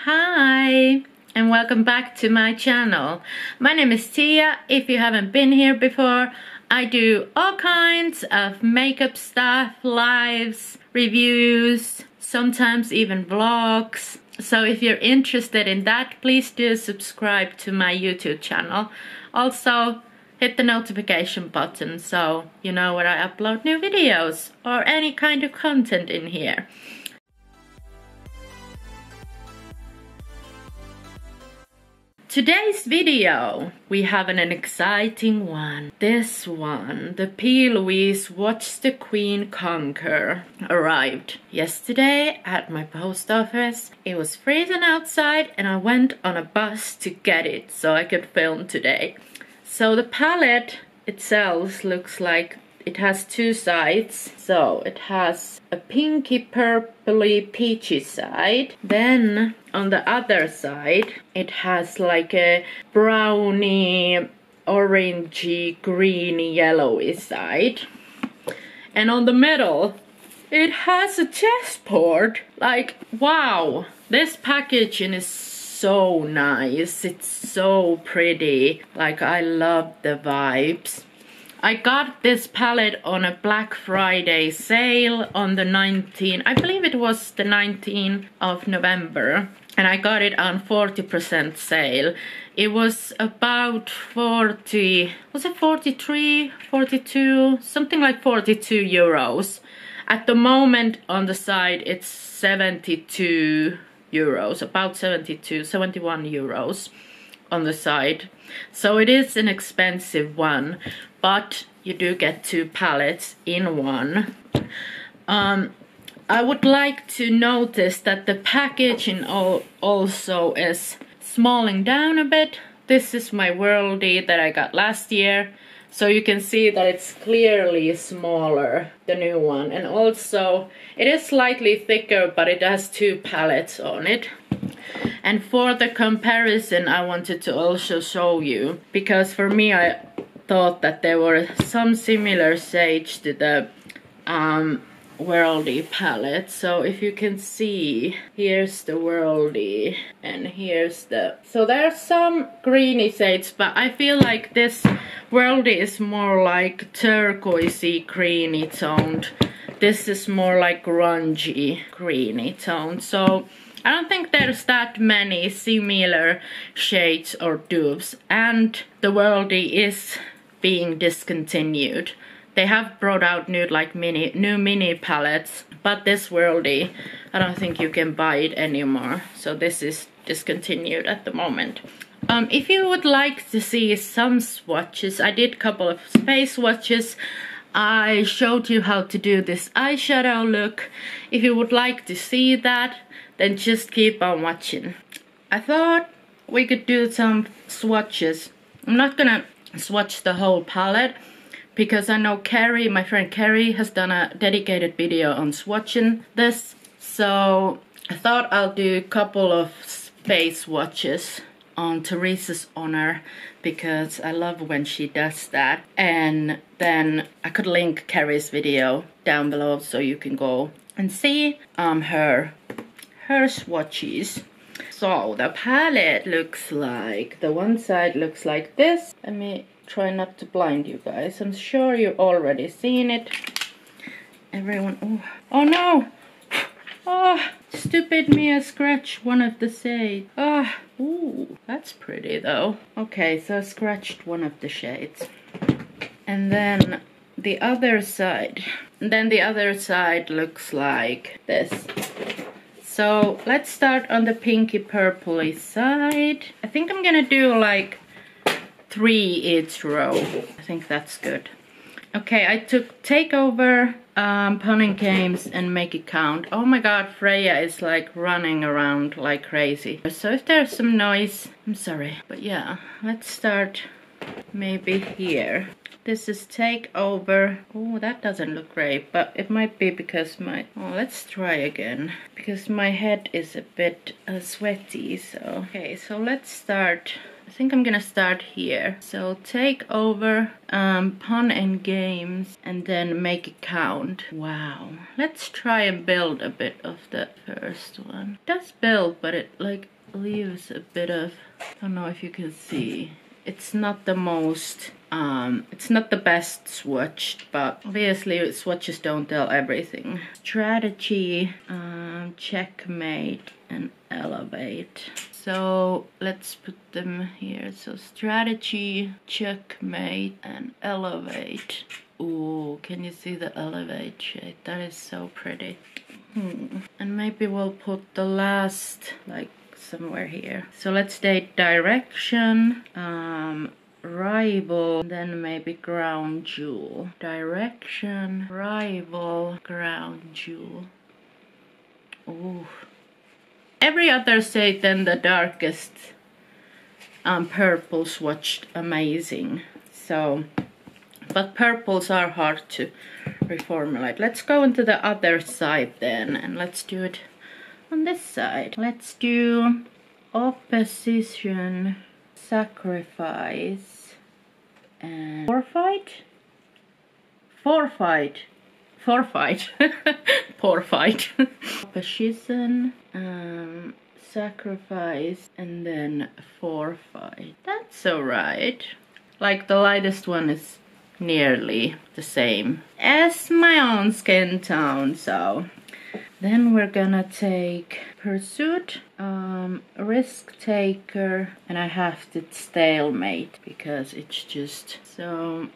Hi and welcome back to my channel. My name is Tia. If you haven't been here before, I do all kinds of makeup stuff, lives, reviews, sometimes even vlogs. So if you're interested in that, please do subscribe to my YouTube channel. Also, hit the notification button so you know when I upload new videos or any kind of content in here. Today's video, we have an exciting one. This one, the Plouise Watch the Queen Conquer, arrived yesterday at my post office. It was freezing outside and I went on a bus to get it so I could film today. So the palette itself looks like it has two sides. So it has a pinky purpley peachy side. Then on the other side it has like a browny, orangey, greeny, yellowy side. And on the middle it has a chessboard. Like, wow, this packaging is so nice. It's so pretty. Like, I love the vibes. I got this palette on a Black Friday sale on the 19th, I believe it was the 19th of November, and I got it on 40% sale. It was about 40, was it 43, 42, something like 42 euros. At the moment on the side it's 72 euros, about 72, 71 euros on the side. So it is an expensive one, but you do get two palettes in one. I would like to notice that the packaging also is smalling down a bit. This is my Worldie that I got last year. So you can see that it's clearly smaller, the new one. And also it is slightly thicker, but it has two palettes on it. And for the comparison, I wanted to also show you, because for me I thought that there were some similar shades to the Worldie palette. So if you can see, here's the Worldie and here's the... So there are some greeny shades, but I feel like this Worldie is more like turquoisey, greeny toned. This is more like grungy, greeny toned. So I don't think there's that many similar shades or dupes, and the Worldie is being discontinued. They have brought out new mini palettes, but this Worldie, I don't think you can buy it anymore. So this is discontinued at the moment. If you would like to see some swatches, I did a couple of face swatches. I showed you how to do this eyeshadow look. If you would like to see that, then just keep on watching. I thought we could do some swatches. I'm not gonna swatch the whole palette because I know Kerry, my friend Kerry, has done a dedicated video on swatching this. So I thought I'll do a couple of face swatches on Teresa's honor because I love when she does that. And then I could link Kerry's video down below so you can go and see her swatches. So the palette looks like, the one side looks like this. Let me try not to blind you guys. I'm sure you've already seen it. Everyone, oh no! Oh, stupid me, I scratched one of the shades. Ah, ooh, that's pretty though. Okay, so I scratched one of the shades. And then the other side. And then the other side looks like this. So let's start on the pinky purpley side. I think I'm gonna do like 3 each row. I think that's good. Okay, I took Take Over, Punning Games and Make It Count. Oh my god, Freya is like running around like crazy. So if there's some noise, I'm sorry. But yeah, let's start maybe here. This is Take Over. Oh, that doesn't look great, but it might be because my... Oh, let's try again. Because my head is a bit sweaty, so... Okay, so let's start I think I'm gonna start here. So take over Pun and Games and then make it count. Wow. Let's try and build a bit of the first one. It does build, but it like leaves a bit of, I don't know if you can see. It's not the most, it's not the best swatched, but obviously swatches don't tell everything. Strategy, checkmate, and elevate. So let's put them here. So strategy, checkmate, and elevate. Ooh, can you see the elevate shade? That is so pretty. And maybe we'll put the last, like, somewhere here. So let's take direction, rival, then maybe ground jewel. Direction, rival, ground jewel. Ooh. Every other shade than the darkest purple swatched amazing. So, but purples are hard to reformulate. Let's go into the other side then, and let's do it on this side. Let's do opposition, sacrifice, and forfeit. Opposition, sacrifice, and then forfeit. That's alright. Like the lightest one is nearly the same as my own skin tone, so then we're gonna take pursuit, risk taker, and I have to stalemate because it's just so.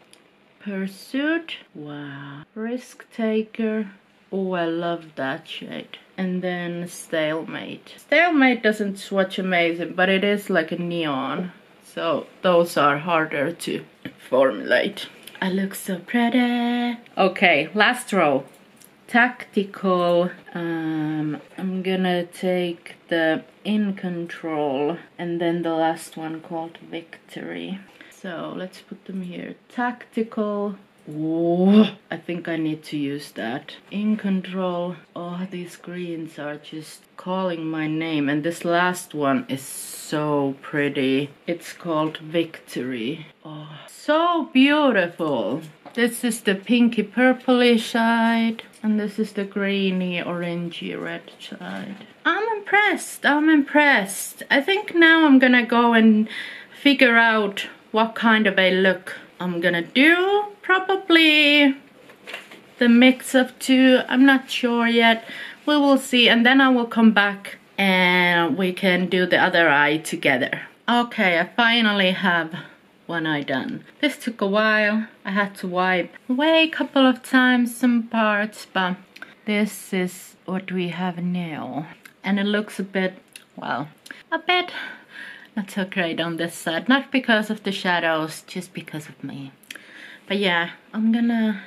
Pursuit, wow, risk taker, oh I love that shade, and then stalemate. Stalemate doesn't swatch amazing, but it is like a neon, so those are harder to formulate. I look so pretty. Okay, last row. Tactical, I'm gonna take the in control, and then the last one called victory. So let's put them here. Tactical. Oh, I think I need to use that. In control. Oh, these greens are just calling my name. And this last one is so pretty. It's called Victory. Oh, so beautiful. This is the pinky purpley side. And this is the greeny orangey red side. I'm impressed. I'm impressed. I think now I'm gonna go and figure out what kind of a look I'm gonna do. Probably the mix of two. I'm not sure yet. We will see, and then I will come back and we can do the other eye together. Okay, I finally have one eye done. This took a while. I had to wipe away a couple of times some parts, but this is what we have now. And it looks a bit, well, a bit not so great on this side. Not because of the shadows, just because of me. But yeah, I'm gonna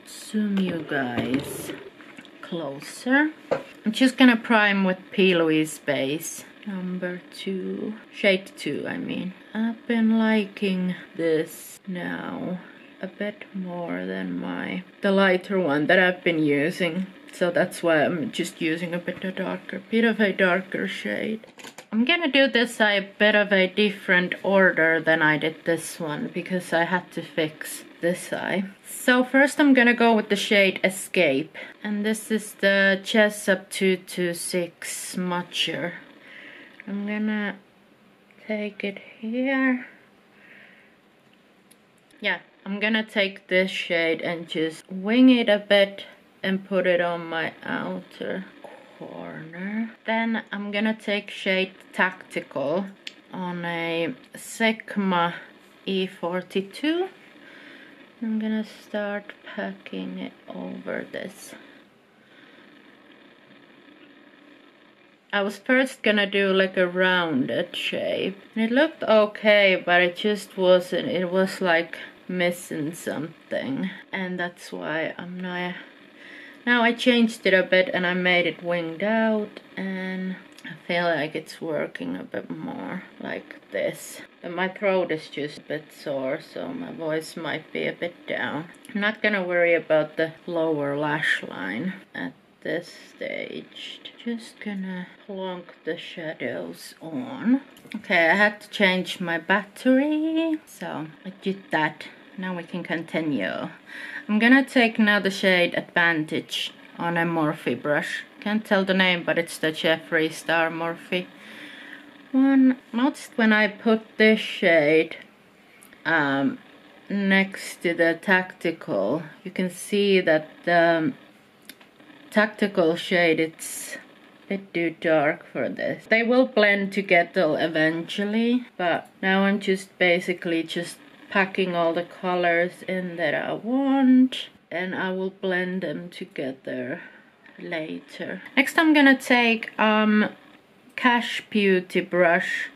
zoom you guys closer. I'm just gonna prime with Plouise base. Number 2. Shade 2, I mean. I've been liking this now a bit more than the lighter one that I've been using. So that's why I'm just using a bit of a darker shade. I'm gonna do this eye a bit of a different order than I did this one, because I had to fix this eye. So first I'm gonna go with the shade Escape. And this is the Jessup 226 Smudger. I'm gonna take it here. Yeah, I'm gonna take this shade and just wing it a bit and put it on my outer corner. Then I'm gonna take shade Tactical on a Sigma E42. I'm gonna start packing it over this. I was first gonna do like a rounded shape. It looked okay, but it just wasn't. It was like missing something. And that's why I'm not... Now I changed it a bit and I made it winged out, and I feel like it's working a bit more like this. And my throat is just a bit sore, so my voice might be a bit down. I'm not gonna worry about the lower lash line at this stage. Just gonna plonk the shadows on. Okay, I had to change my battery, so I did that. Now we can continue. I'm gonna take now the shade Advantage on a Morphe brush. Can't tell the name, but it's the Jeffree Star Morphe one. Noticed when I put this shade next to the Tactical, you can see that the Tactical shade, it's a bit too dark for this. They will blend together eventually, but now I'm just basically just packing all the colors in that I want, and I will blend them together later. Next I'm gonna take Cash Beauty brush.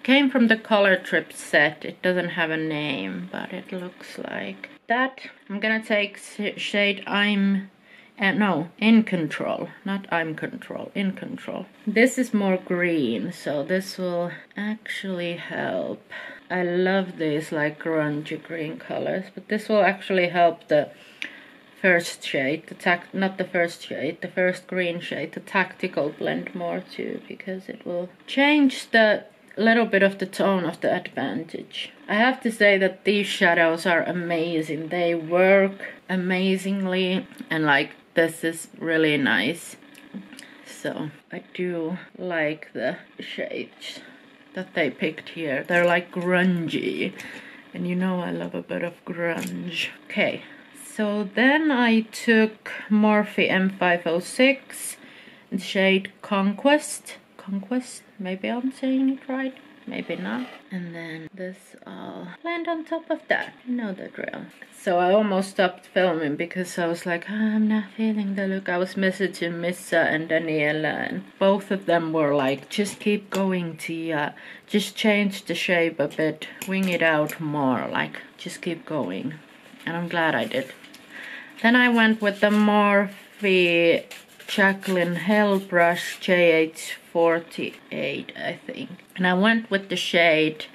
Came from the Color Trip set. It doesn't have a name, but it looks like that. I'm gonna take shade In Control, not I'm Control, In Control. This is more green, so this will actually help. I love these like grungy green colors, but this will actually help the first shade, not the first shade, the first green shade, the Tactical blend more too, because it will change the little bit of the tone of the Advantage. I have to say that these shadows are amazing. They work amazingly, and like this is really nice. So I do like the shades that they picked here. They're like grungy, and you know I love a bit of grunge. Okay, so then I took Morphe M506 in shade Conquest, maybe I'm saying it right, maybe not. And then this I'll blend on top of that, you know the drill. So I almost stopped filming because I was like, I'm not feeling the look. I was messaging Missa and Daniela, and both of them were like, just keep going, Tia, just change the shape a bit, wing it out more, like just keep going. And I'm glad I did. Then I went with the Morphe Jacqueline Hell brush JH48, I think. And I went with the shade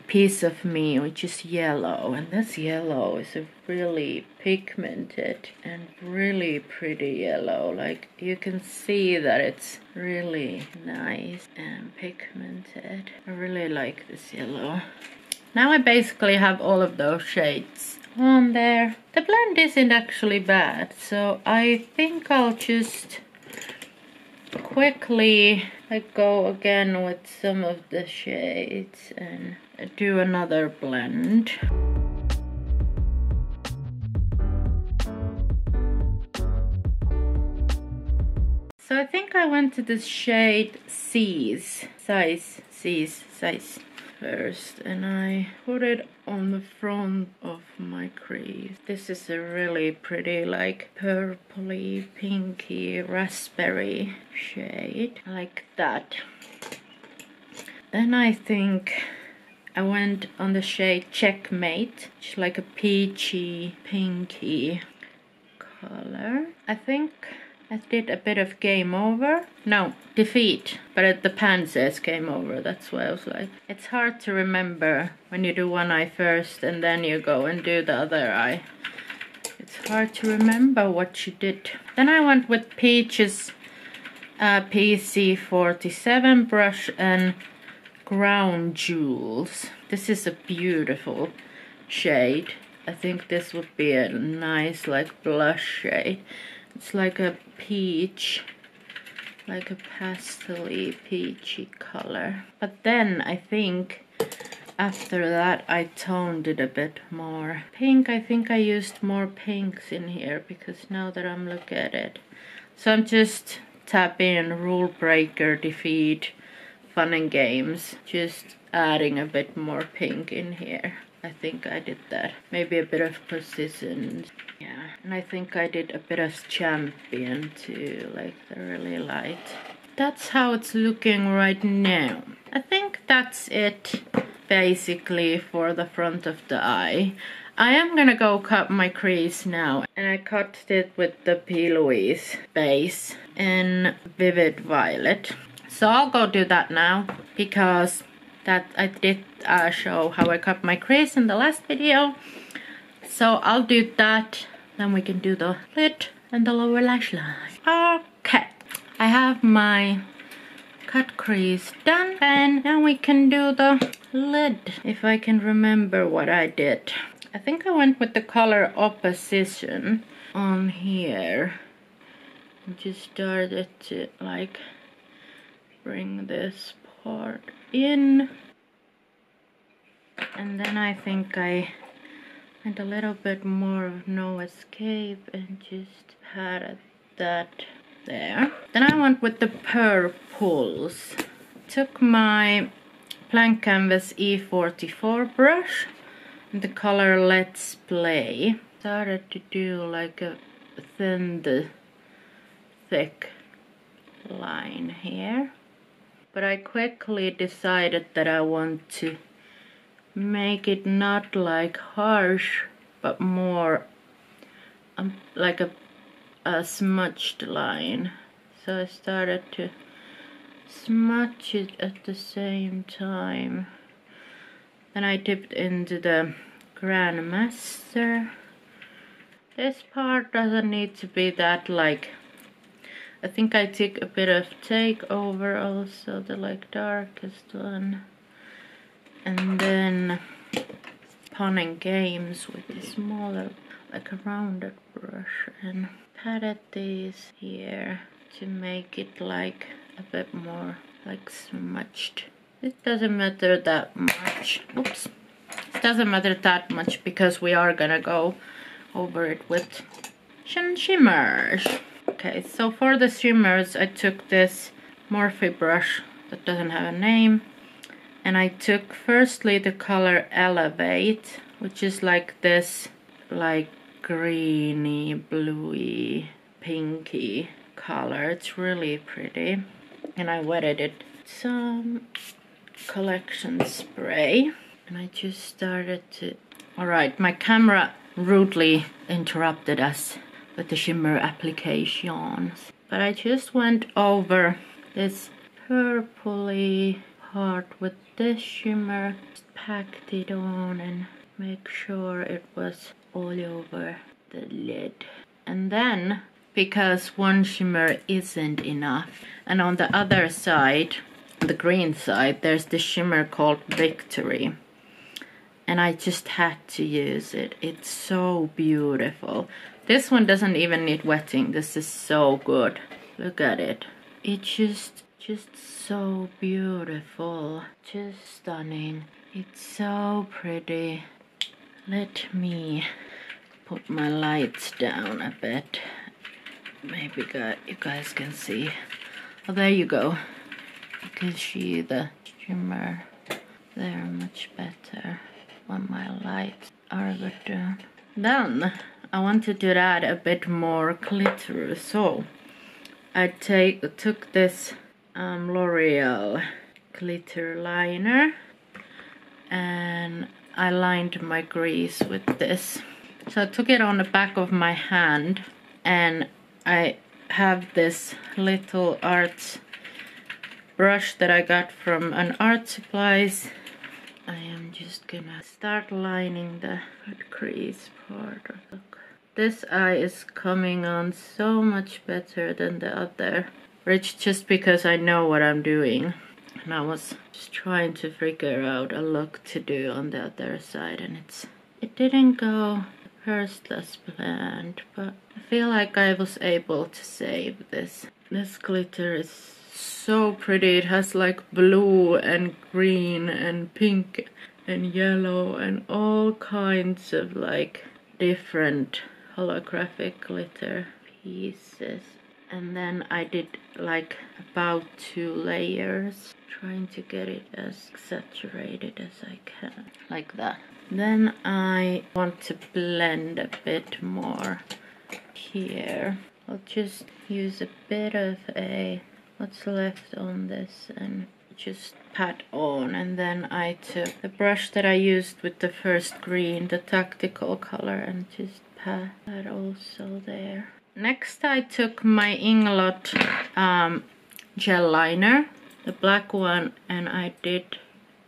Piece of Me, which is yellow. And this yellow is a really pigmented and really pretty yellow. Like, you can see that it's really nice and pigmented. I really like this yellow. Now I basically have all of those shades on there. The blend isn't actually bad, so I think I'll just quickly go again with some of the shades and do another blend. So I think I went to the shade Size first, and I put it on the front of my crease. This is a really pretty, like purpley, pinky, raspberry shade, like that. Then I think I went on the shade Checkmate, which is like a peachy, pinky color. I think I did a bit of Game Over. No, Defeat. But the pan says Game Over. That's why I was like, it's hard to remember when you do one eye first and then you go and do the other eye. It's hard to remember what you did. Then I went with Peach's PC47 brush and Ground Jewels. This is a beautiful shade. I think this would be a nice like blush shade. It's like a peach, like a pastel-y peachy color. But then I think after that I toned it a bit more. Pink, I think I used more pinks in here because now that I'm looking at it. So I'm just tapping Rule Breaker, Defeat, Fun and Games, just adding a bit more pink in here. I think I did that. Maybe a bit of Persistence. Yeah, and I think I did a bit of Champion too, like the really light. That's how it's looking right now. I think that's it basically for the front of the eye. I am gonna go cut my crease now, and I cut it with the Plouise base in Vivid Violet. So I'll go do that now, because that I did show how I cut my crease in the last video. So I'll do that, then we can do the lid and the lower lash line. Okay, I have my cut crease done, and now we can do the lid. If I can remember what I did. I think I went with the color opposition on here. Just started to like bring this part in. And then I think I went a little bit more of no escape and just patted that there. Then I went with the purples. Took my blank canvas E44 brush and the color Let's Play. Started to do like a thin, thick line here. But I quickly decided that I want to make it not like harsh, but more like a smudged line. So I started to smudge it at the same time. Then I dipped into the Grandmaster. This part doesn't need to be that like, I think I took a bit of Takeover also, the like darkest one. And then Fun and Games with the smaller, like a rounded brush, and patted these here to make it like a bit more like smudged. It doesn't matter that much. Oops. It doesn't matter that much because we are gonna go over it with some shimmers. Okay, so for the shimmers I took this Morphe brush that doesn't have a name. And I took firstly the color Elevate, which is like this like greeny, bluey, pinky color. It's really pretty. And I wetted it with some collection spray. And I just started to... Alright, my camera rudely interrupted us with the shimmer applications. But I just went over this purpley part with this shimmer, just packed it on and make sure it was all over the lid. And then, because one shimmer isn't enough, and on the other side, the green side, there's this shimmer called Victory. And I just had to use it. It's so beautiful. This one doesn't even need wetting. This is so good. Look at it. It's just so beautiful. Just stunning. It's so pretty. Let me put my lights down a bit. Maybe you guys can see. Oh, there you go. You can see the shimmer there much better when my lights are good down. Then I wanted to add a bit more glitter, so I took this L'Oreal glitter liner and I lined my crease with this. So I took it on the back of my hand, and I have this little art brush that I got from an art supplies. I am just gonna start lining the crease part. Look. This eye is coming on so much better than the other. It's just because I know what I'm doing. And I was just trying to figure out a look to do on the other side, and it didn't go first as planned, but I feel like I was able to save this. This glitter is so pretty. It has like blue and green and pink and yellow and all kinds of like different holographic glitter pieces. And then I did like about 2 layers, trying to get it as saturated as I can, like that. Then I want to blend a bit more here. I'll just use a bit of what's left on this and just pat on. And then I took the brush that I used with the first green, the tactical color, and just pat that also there. Next I took my Inglot gel liner, the black one, and I did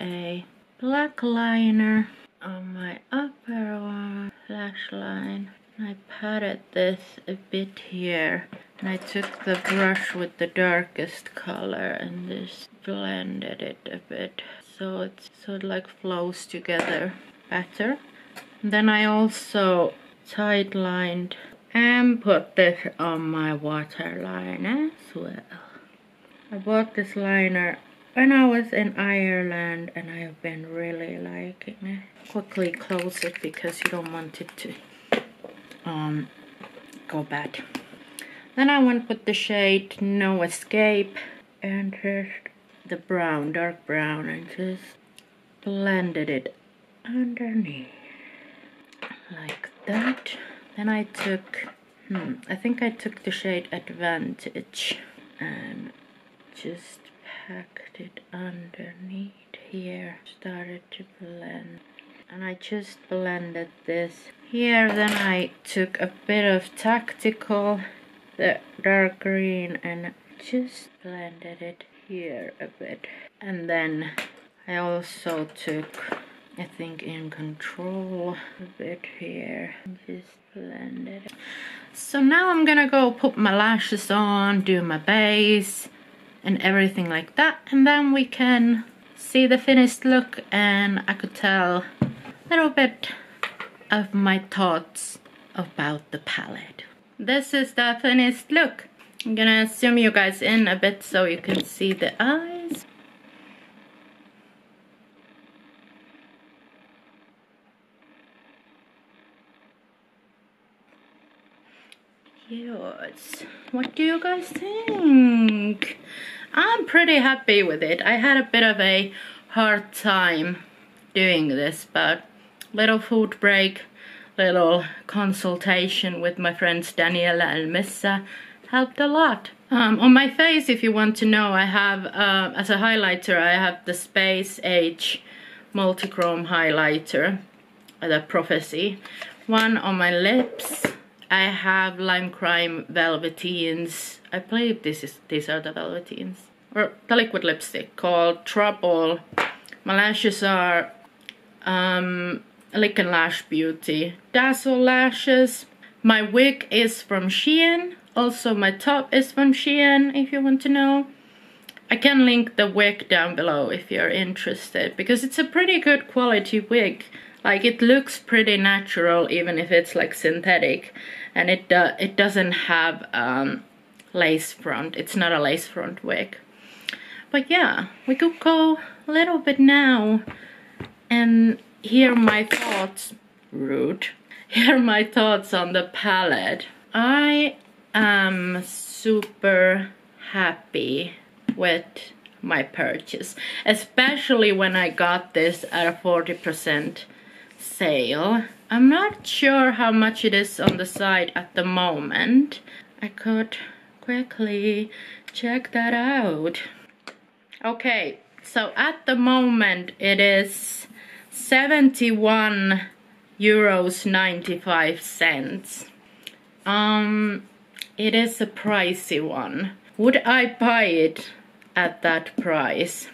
a black liner on my upper lash line. I patted this a bit here. And I took the brush with the darkest color and just blended it a bit. So it like flows together better. And then I also tight lined and put this on my waterline as well. I bought this liner when I was in Ireland and I have been really liking it. Quickly close it because you don't want it to go bad. Then I went with the shade No Escape and just the brown, dark brown, and just blended it underneath like that. Then I took, I think I took the shade Advantage and just packed it underneath here. Started to blend. And I just blended this here. Then I took a bit of Tactical, the dark green, and just blended it here a bit. And then I also took, I think, In Control a bit here. Just blended it. So now I'm gonna go put my lashes on, do my base, and everything like that. And then we can see the finished look and I could tell a little bit of my thoughts about the palette. This is the finished look. I'm gonna zoom you guys in a bit so you can see the eyes. Yes. What do you guys think? I'm pretty happy with it. I had a bit of a hard time doing this, but little food break, little consultation with my friends Daniela and Missa helped a lot. On my face, if you want to know, I have, as a highlighter, I have the Space Age Multichrome Highlighter, the Prophecy. One on my lips, I have Lime Crime Velveteens. I believe these are the Velveteens. Or the liquid lipstick called Trouble. My lashes are Lick and Lash Beauty Dazzle Lashes. My wig is from Shein. Also my top is from Shein, if you want to know. I can link the wig down below if you're interested, because it's a pretty good quality wig. Like, it looks pretty natural even if it's like synthetic, and it doesn't have lace front. It's not a lace front wig. But yeah, we could go a little bit now and hear my thoughts. Rude. Hear my thoughts on the palette. I am super happy with my purchase, especially when I got this at a 40% sale. I'm not sure how much it is on the site at the moment. I could quickly check that out. Okay, so at the moment it is 71 euros 95 cents. It is a pricey one. Would I buy it at that price?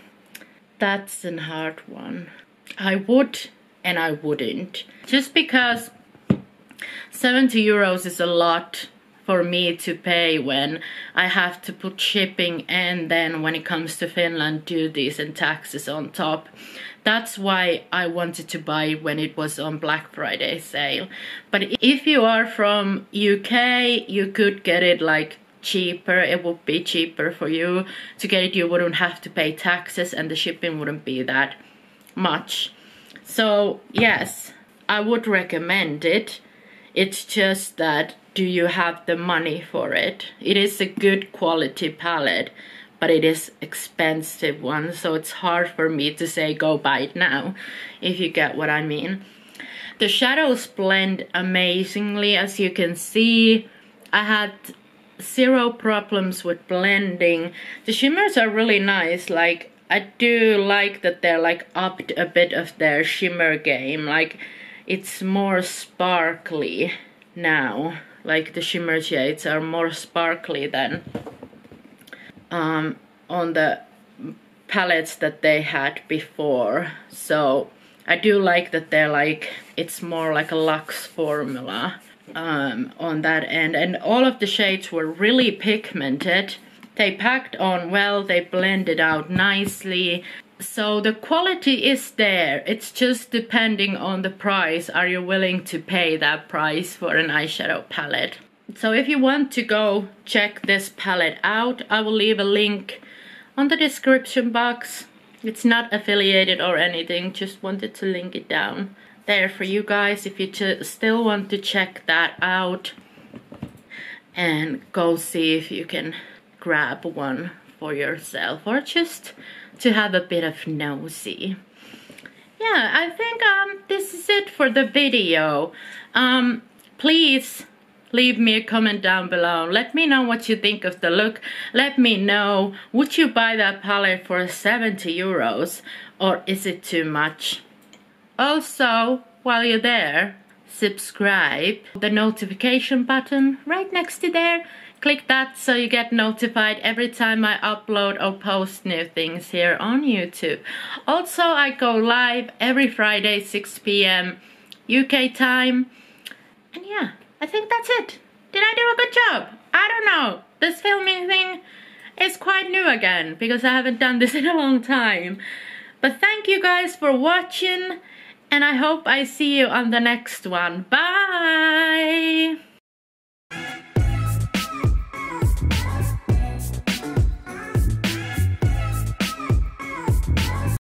That's a hard one. I would and I wouldn't. Just because 70 euros is a lot for me to pay when I have to put shipping, and then when it comes to Finland, duties and taxes on top. That's why I wanted to buy it when it was on Black Friday sale. But if you are from UK, you could get it like cheaper. It would be cheaper for you to get it. You wouldn't have to pay taxes and the shipping wouldn't be that much. So yes, I would recommend it. It's just that, do you have the money for it? It is a good quality palette, but it is expensive one, so it's hard for me to say go buy it now, if you get what I mean. The shadows blend amazingly, as you can see. I had zero problems with blending. The shimmers are really nice. Like, I do like that they're like upped a bit of their shimmer game. Like, it's more sparkly now. Like, the shimmer shades are more sparkly than on the palettes that they had before. So I do like that they're like, it's more like a luxe formula. on that end, and all of the shades were really pigmented. They packed on well, they blended out nicely. So the quality is there. It's just depending on the price. Are you willing to pay that price for an eyeshadow palette? So if you want to go check this palette out, I will leave a link on the description box. It's not affiliated or anything, just wanted to link it down there for you guys if you still want to check that out and go see if you can grab one for yourself or just to have a bit of nosy. Yeah, I think this is it for the video. Please leave me a comment down below. Let me know what you think of the look. Let me know, would you buy that palette for 70 euros or is it too much? Also, while you're there, subscribe. The notification button right next to there. Click that so you get notified every time I upload or post new things here on YouTube. Also, I go live every Friday, 6 p.m. UK time. And yeah, I think that's it. Did I do a good job? I don't know. This filming thing is quite new again because I haven't done this in a long time. But thank you guys for watching, and I hope I see you on the next one. Bye!